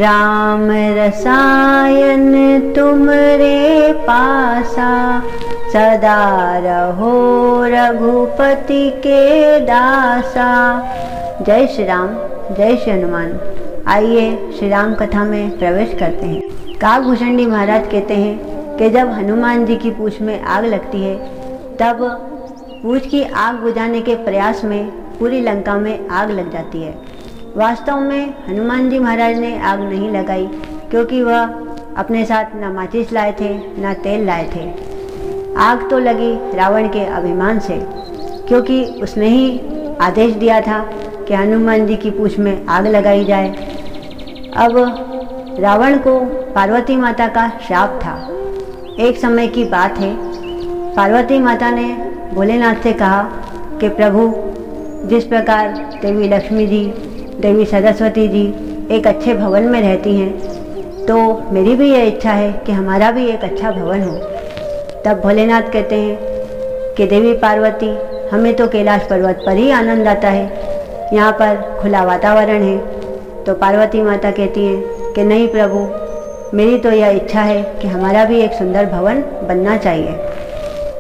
राम रसायन तुमरे पासा, सदा रहो रघुपति के दासा। जय श्री राम, जय श्री हनुमान। आइए श्री राम कथा में प्रवेश करते हैं। काकभूषणी महाराज कहते हैं कि जब हनुमान जी की पूंछ में आग लगती है, तब पूंछ की आग बुझाने के प्रयास में पूरी लंका में आग लग जाती है। वास्तव में हनुमान जी महाराज ने आग नहीं लगाई, क्योंकि वह अपने साथ न माचिस लाए थे न तेल लाए थे। आग तो लगी रावण के अभिमान से, क्योंकि उसने ही आदेश दिया था कि हनुमान जी की पूंछ में आग लगाई जाए। अब रावण को पार्वती माता का श्राप था। एक समय की बात है, पार्वती माता ने भोलेनाथ से कहा कि प्रभु, जिस प्रकार देवी लक्ष्मी जी, देवी सरस्वती जी एक अच्छे भवन में रहती हैं, तो मेरी भी यह इच्छा है कि हमारा भी एक अच्छा भवन हो। तब भोलेनाथ कहते हैं कि देवी पार्वती, हमें तो कैलाश पर्वत पर ही आनंद आता है, यहाँ पर खुला वातावरण है। तो पार्वती माता कहती हैं कि नहीं प्रभु, मेरी तो यह इच्छा है कि हमारा भी एक सुंदर भवन बनना चाहिए।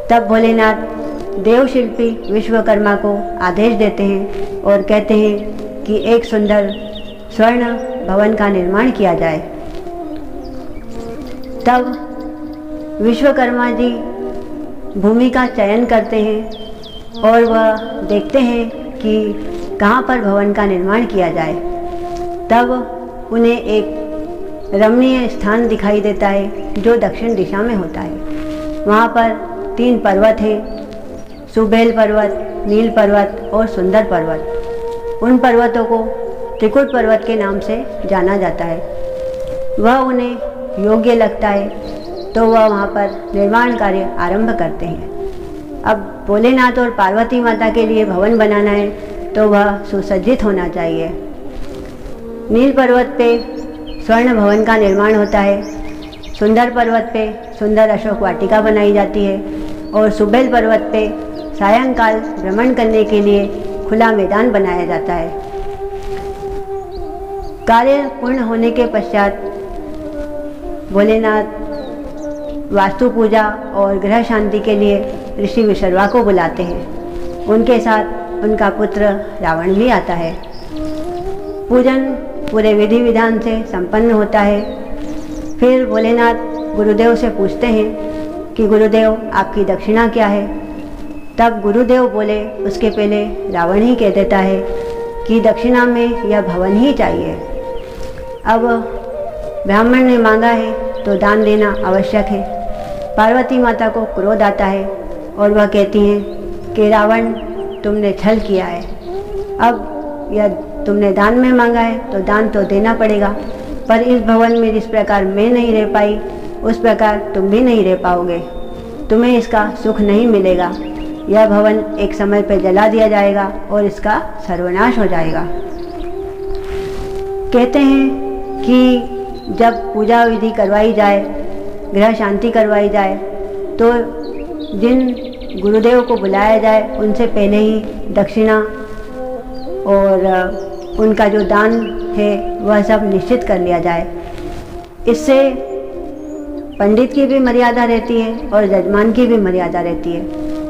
तब भोलेनाथ देवशिल्पी विश्वकर्मा को आदेश देते हैं और कहते हैं कि एक सुंदर स्वर्ण भवन का निर्माण किया जाए। तब विश्वकर्मा जी भूमि का चयन करते हैं और वह देखते हैं कि कहाँ पर भवन का निर्माण किया जाए। तब उन्हें एक रमणीय स्थान दिखाई देता है जो दक्षिण दिशा में होता है। वहाँ पर 3 पर्वत हैं, सुबेल पर्वत, नील पर्वत और सुंदर पर्वत। उन पर्वतों को त्रिकुट पर्वत के नाम से जाना जाता है। वह उन्हें योग्य लगता है, तो वह वहाँ पर निर्माण कार्य आरंभ करते हैं। अब भोलेनाथ और पार्वती माता के लिए भवन बनाना है, तो वह सुसज्जित होना चाहिए। नील पर्वत पे स्वर्ण भवन का निर्माण होता है, सुंदर पर्वत पे सुंदर अशोक वाटिका बनाई जाती है और सुबेल पर्वत पे सायंकाल भ्रमण करने के लिए खुला मैदान बनाया जाता है। कार्य पूर्ण होने के पश्चात भोलेनाथ वास्तु पूजा और ग्रह शांति के लिए ऋषि विशर्वा को बुलाते हैं। उनके साथ उनका पुत्र रावण भी आता है। पूजन पूरे विधि विधान से संपन्न होता है। फिर भोलेनाथ गुरुदेव से पूछते हैं कि गुरुदेव, आपकी दक्षिणा क्या है। तब गुरुदेव बोले, उसके पहले रावण ही कह देता है कि दक्षिणा में यह भवन ही चाहिए। अब ब्राह्मण ने मांगा है तो दान देना आवश्यक है। पार्वती माता को क्रोध आता है और वह कहती हैं कि रावण, तुमने छल किया है। अब यह तुमने दान में मांगा है तो दान तो देना पड़ेगा, पर इस भवन में जिस प्रकार मैं नहीं रह पाई, उस प्रकार तुम भी नहीं रह पाओगे। तुम्हें इसका सुख नहीं मिलेगा। यह भवन एक समय पर जला दिया जाएगा और इसका सर्वनाश हो जाएगा। कहते हैं कि जब पूजा विधि करवाई जाए, ग्रह शांति करवाई जाए, तो जिन गुरुदेव को बुलाया जाए उनसे पहले ही दक्षिणा और उनका जो दान है वह सब निश्चित कर लिया जाए। इससे पंडित की भी मर्यादा रहती है और जजमान की भी मर्यादा रहती है,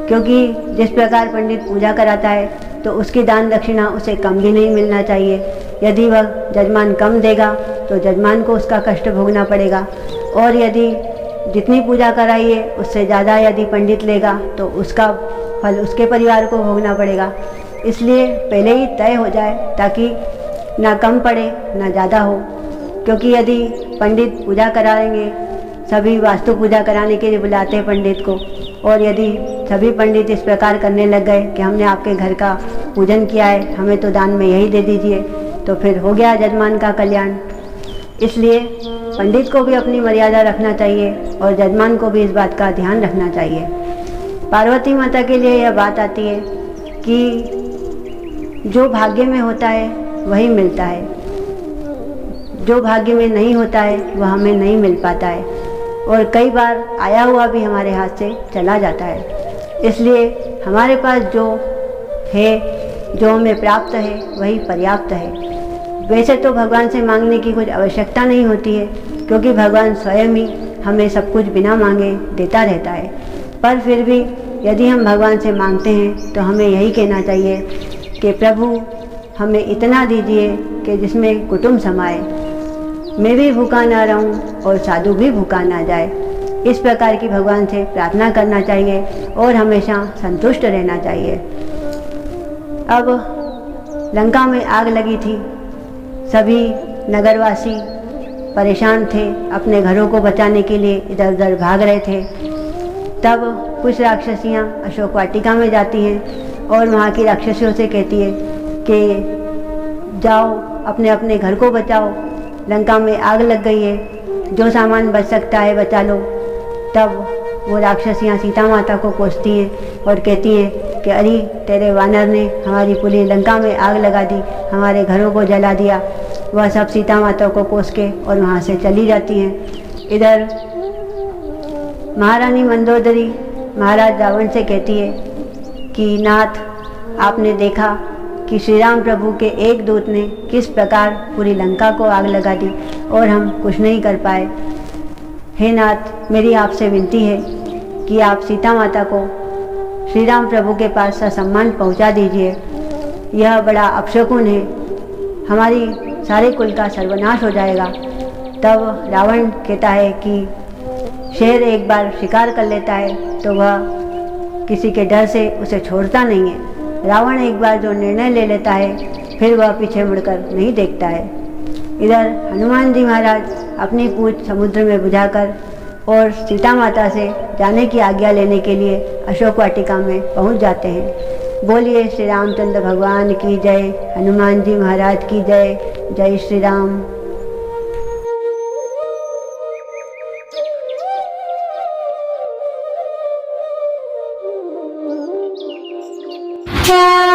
क्योंकि जिस प्रकार पंडित पूजा कराता है तो उसकी दान दक्षिणा उसे कम भी नहीं मिलना चाहिए। यदि वह जजमान कम देगा तो जजमान को उसका कष्ट भोगना पड़ेगा, और यदि जितनी पूजा कराई है उससे ज़्यादा यदि पंडित लेगा तो उसका फल उसके परिवार को भोगना पड़ेगा। इसलिए पहले ही तय हो जाए, ताकि ना कम पड़े ना ज़्यादा हो। क्योंकि यदि पंडित पूजा कराएंगे, सभी वास्तु पूजा कराने के लिए बुलाते हैं पंडित को, और यदि सभी पंडित इस प्रकार करने लग गए कि हमने आपके घर का पूजन किया है, हमें तो दान में यही दे दीजिए, तो फिर हो गया जजमान का कल्याण। इसलिए पंडित को भी अपनी मर्यादा रखना चाहिए और जजमान को भी इस बात का ध्यान रखना चाहिए। पार्वती माता के लिए यह बात आती है कि जो भाग्य में होता है वही मिलता है, जो भाग्य में नहीं होता है वह हमें नहीं मिल पाता है, और कई बार आया हुआ भी हमारे हाथ से चला जाता है। इसलिए हमारे पास जो है, जो हमें प्राप्त है, वही पर्याप्त है। वैसे तो भगवान से मांगने की कुछ आवश्यकता नहीं होती है, क्योंकि भगवान स्वयं ही हमें सब कुछ बिना मांगे देता रहता है। पर फिर भी यदि हम भगवान से मांगते हैं तो हमें यही कहना चाहिए कि प्रभु हमें इतना दीजिए कि जिसमें कुटुंब समाए, मैं भी भूखा ना रहूं और साधु भी भूखा ना जाए। इस प्रकार की भगवान से प्रार्थना करना चाहिए और हमेशा संतुष्ट रहना चाहिए। अब लंका में आग लगी थी, सभी नगरवासी परेशान थे, अपने घरों को बचाने के लिए इधर उधर भाग रहे थे। तब कुछ राक्षसियाँ अशोक वाटिका में जाती हैं और वहाँ की राक्षसियों से कहती है कि जाओ अपने अपने घर को बचाओ, लंका में आग लग गई है, जो सामान बच सकता है बचा लो। तब वो राक्षसियाँ सीता माता को कोसती हैं और कहती हैं कि अरे तेरे वानर ने हमारी पूरी लंका में आग लगा दी, हमारे घरों को जला दिया। वह सब सीता माता को कोस के और वहाँ से चली जाती हैं। इधर महारानी मंदोदरी महाराज रावण से कहती है कि नाथ, आपने देखा कि श्री राम प्रभु के एक दूत ने किस प्रकार पूरी लंका को आग लगा दी और हम कुछ नहीं कर पाए। हे नाथ, मेरी आपसे विनती है कि आप सीता माता को श्री राम प्रभु के पास ससम्मान पहुंचा दीजिए। यह बड़ा अपशकुन है, हमारी सारे कुल का सर्वनाश हो जाएगा। तब रावण कहता है कि शेर एक बार शिकार कर लेता है तो वह किसी के डर से उसे छोड़ता नहीं है। रावण एक बार जो निर्णय ले लेता है फिर वह पीछे मुड़कर नहीं देखता है। इधर हनुमान जी महाराज अपनी पूंछ समुद्र में बुझाकर और सीता माता से जाने की आज्ञा लेने के लिए अशोक वाटिका में पहुंच जाते हैं। बोलिए श्री रामचंद्र भगवान की जय, हनुमान जी महाराज की जय। जय श्री राम। Yeah.